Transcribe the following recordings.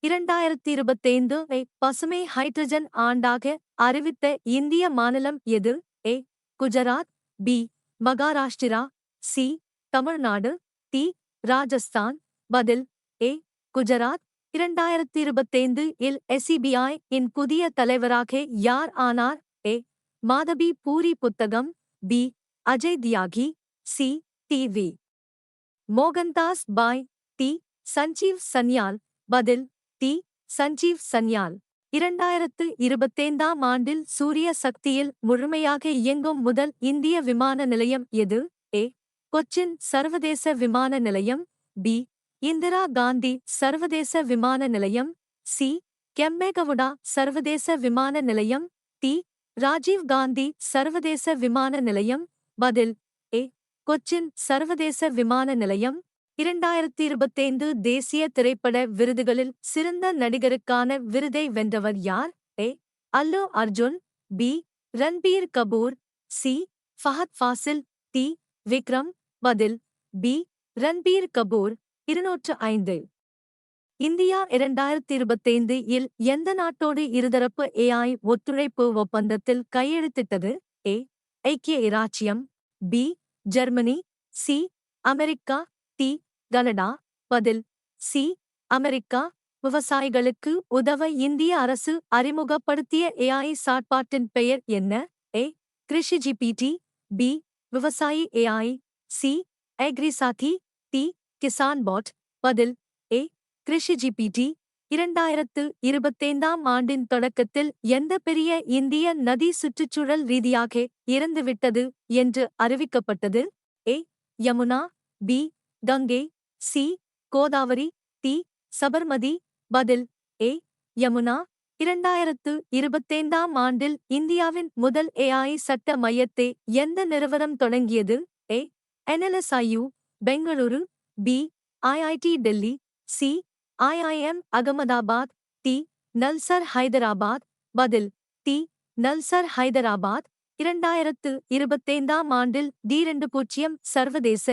2025 ஐ பசுமை ஹைட்ரஜன் ஆண்டாக அறிவித்த இந்திய மாநிலம் எது? A. Gujarat, B. Maharashtra, C. Tamil Nadu, D. Rajasthan. பதில் ஏ. குஜராத். 2025 இல் SBI இன் புதிய தலைவராக யார் ஆனார்? ஏ. மாதவி பூரி புத்தகம், பி. அஜய் தியாகி, சி. டி.வி. மோகன்தாஸ் பாய், டி. சஞ்சீவ் சன்யால். பதில் டி. சஞ்சீவ் சன்யால். 2025 ஆண்டில் சூரிய சக்தியில் முழுமையாக இயங்கும் முதல் இந்திய விமான நிலையம் எது? ஏ. கொச்சின் சர்வதேச விமான நிலையம், பி. இந்திரா காந்தி சர்வதேச விமான நிலையம், சி. கெம்பேகவுடா சர்வதேச விமான நிலையம், டி. ராஜீவ் காந்தி சர்வதேச விமான நிலையம். பதில் ஏ. கொச்சின் சர்வதேச விமான நிலையம். 2025 தேசிய திரைப்பட விருதுகளில் சிறந்த நடிகருக்கான விருதை வென்றவர் யார்? A. Allu Arjun, B. Ranbir Kapoor, C. Fahadh Faasil, D. Vikram. பதில் பி. ரன்பீர் கபூர். 205. இந்தியா 2025 இல் எந்த நாட்டோடு இருதரப்பு AI ஒத்துழைப்பு ஒப்பந்தத்தில் கையெழுத்திட்டது? ஏ. ஐக்கிய இராச்சியம், B. Germany, C. America, D. Canada. பதில் சி. அமெரிக்கா. விவசாயிகளுக்கு உதவ இந்திய அரசு அறிமுகப்படுத்திய AI சாட்பாட்டின் பெயர் என்ன? ஏ. Krishi GPT, B. விவசாயி AI, C. Agrisathi, D. Kisan bot. பதில் ஏ. கிருஷி GPT. 2025 ஆண்டின் தொடக்கத்தில் எந்த பெரிய இந்திய நதி சுற்றுச்சூழல் ரீதியாக இறந்துவிட்டது என்று அறிவிக்கப்பட்டது? A. Yamuna, B. Ganga, C. Godavari, D. Sabarmati. பதில் ஏ. யமுனா. 2025 ஆண்டில் இந்தியாவின் முதல் AI சட்ட மையத்தை எந்த நிறுவனம் தொடங்கியது? A. NLSIU, Bengaluru, B. IIT Delhi, C. IIM Ahmedabad, D. Nalsar Hyderabad. பதில் டி. நல்சர் ஹைதராபாத். 2025 ஆண்டில் D20 சர்வதேச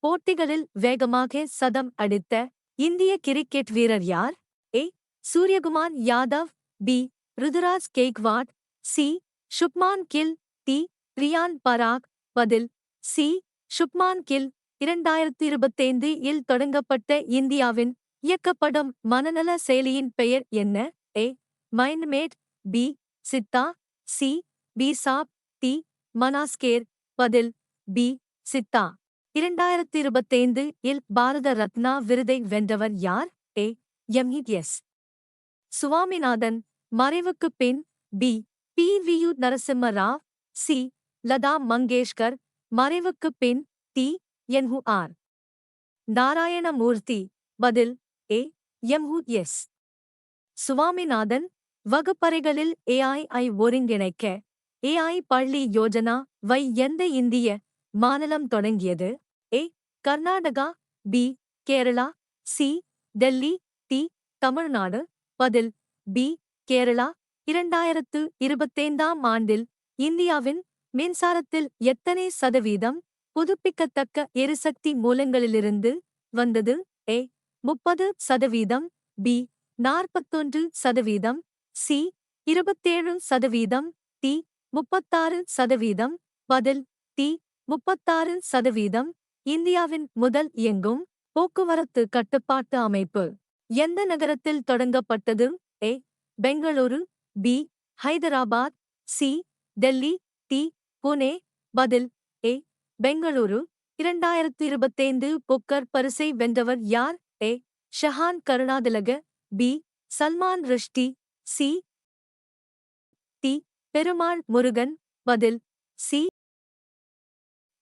போட்டிகளில் வேகமாக சதம் அடித்த இந்திய கிரிக்கெட் வீரர் யார்? A. Suryakumar Yadav, B. Ruturaj Gaikwad, C. Shubman Gill, D. Riyan Parag. பதில் சி. சுப்மான் கில். 2025 இல் தொடங்கப்பட்ட இந்தியாவின் இயக்கப்படும் மனநல செயலியின் பெயர் என்ன? A. MindMate, B. Siddha, C. பிசாப், டி. மனாஸ்கேர். பதில் பி. சித்தா. 2025 இல் பாரத ரத்னா விருதை வென்றவர் யார்? ஏ. எம்.எஸ். சுவாமிநாதன். மறைவுக்குப் பின் B. PVU Narasimha Rao, C. Lata Mangeshkar. மறைவுக்குப் பின் டி. NUR. நாராயணமூர்த்தி. பதில் ஏ. எம்.எஸ். சுவாமிநாதன். வகுப்பறைகளில் AI ஐ ஒருங்கிணைக்க AI பள்ளி யோஜனா வை எந்த இந்திய மாநிலம் தொடங்கியது? A. Karnataka, B. Kerala, C. Delhi, D. Tamil Nadu. பதில் பி. கேரளா. 2025 ஆண்டில் இந்தியாவின் மின்சாரத்தில் எத்தனை சதவீதம் புதுப்பிக்கத்தக்க எரிசக்தி மூலங்களிலிருந்து வந்தது? ஏ. 30%, பி. 41%, சி. 27%, டி. 36%. பதில் டி. 36%. இந்தியாவின் முதல் இயங்கும் போக்குவரத்து கட்டுப்பாட்டு அமைப்பு எந்த நகரத்தில் தொடங்கப்பட்டது? A. Bengaluru, B. Hyderabad, C. Delhi, D. Pune. பதில் ஏ. பெங்களூரு. 2025 புக்கர் பரிசை வென்றவர் யார்? A. Shehan Karunatilaka, B. Salman Rushdie, C. D. Perumal Murugan. பதில் சி.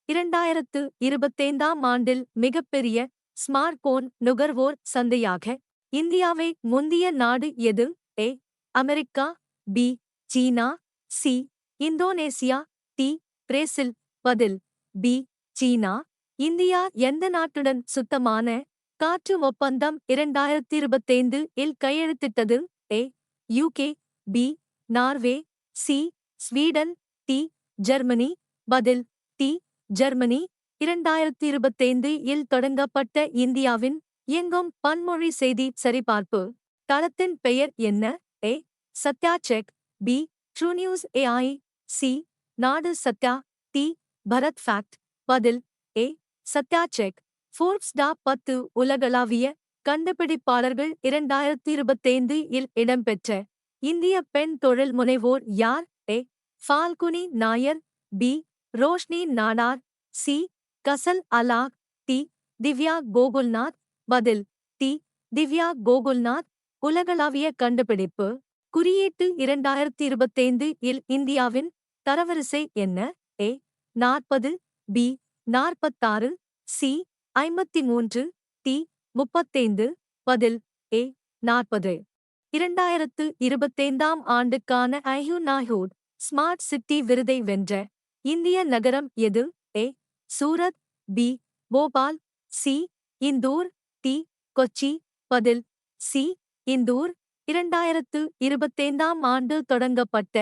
2025 ஆண்டில் மிகப்பெரிய ஸ்மார்ட் போன் நுகர்வோர் சந்தையாக இந்தியாவை முந்திய நாடு எது? A. America, B. China, C. Indonesia, D. Brazil. பதில் பி. சீனா. இந்தியா எந்த நாட்டுடன் சுத்தமான காற்று ஒப்பந்தம் 2025 இல் கையெழுத்திட்டது? A. UK, B. Norway, C. Sweden, D. Germany. பதில் டி. ஜெர்மனி. 2025 இல் தொடங்கப்பட்ட இந்தியாவின் இயங்கும் பன்மொழி செய்தி சரிபார்ப்பு தளத்தின் பெயர் என்ன? A. Satya check. B. True news AI. C. நாடு சத்யா. டி. பரத் ஃபேக்ட். பதில் A. Satya check. Forbes top 10 உலகளாவிய கண்டுபிடிப்பாளர்கள் 2025 இல் இடம்பெற்ற இந்திய பெண் தொழில் முனைவோர் யார்? A. Falguni Nayar. B. Roshni Nadar. C. Ghazal Alagh. D. Divya Gokulnath. பதில் டி. திவ்யா கோகுல்நாத். உலகளாவிய கண்டுபிடிப்பு குறியீட்டு 2025 இல் இந்தியாவின் தரவரிசை என்ன? ஏ. 40. பி. 46. சி. 53. டி. 35. பதில் ஏ. 40. 2025 ஆண்டுக்கான ஐயுநாஹுட் ஸ்மார்ட் சிட்டி விருதை வென்ற இந்திய நகரம் எது? A. Surat. B. Bhopal. C. Indore. D. Kochi. பதில் சி. இந்தூர். 2025 ஆண்டு தொடங்கப்பட்ட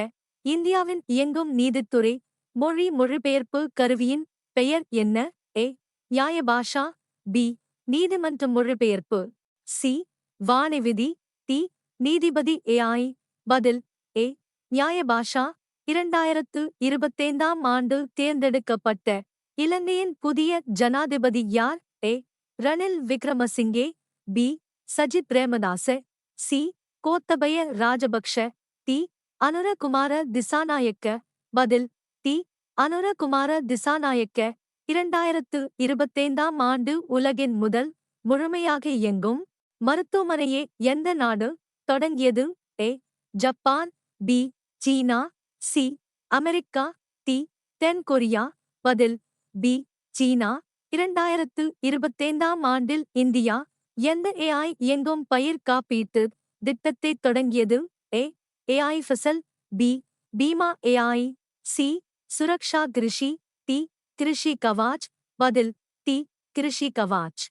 இந்தியாவின் இயங்கும் நீதித்துறை மொழி மொழிபெயர்ப்பு கருவியின் பெயர் என்ன? ஏ. நியாய பாஷா. பி. நீதிமன்ற மொழிபெயர்ப்பு. சி. வாணிவிதி. டி. நீதிபதி ஏஐ. பதில் ஏ. நியாய பாஷா. 2025 ஆண்டு தேர்ந்தெடுக்கப்பட்ட இலங்கையின் புதிய ஜனாதிபதி யார்? A. Ranil Wickremesinghe. B. Sajith Premadasa. C. Gotabaya Rajapaksa. D. Anura Kumara Dissanayake. பதில் டி. அனுரகுமார திசாநாயக்க. 2025 ஆண்டு உலகின் முதல் முழுமையாக இயங்கும் மருத்துவமனையை எந்த நாடு தொடங்கியது? ஏ. Japan. B. China. C. America. D. தென் கொரியா. பதில் பி. சீனா. 2025 ஆண்டில் இந்தியா எந்த ஏஐ இயங்கும் பயிர் காப்பீட்டு திட்டத்தை தொடங்கியது? A. AI Fasal. B. Bima AI. C. Suraksha Krishi. D. Krishi Kavach. பதில் டி. கிருஷி கவாச்.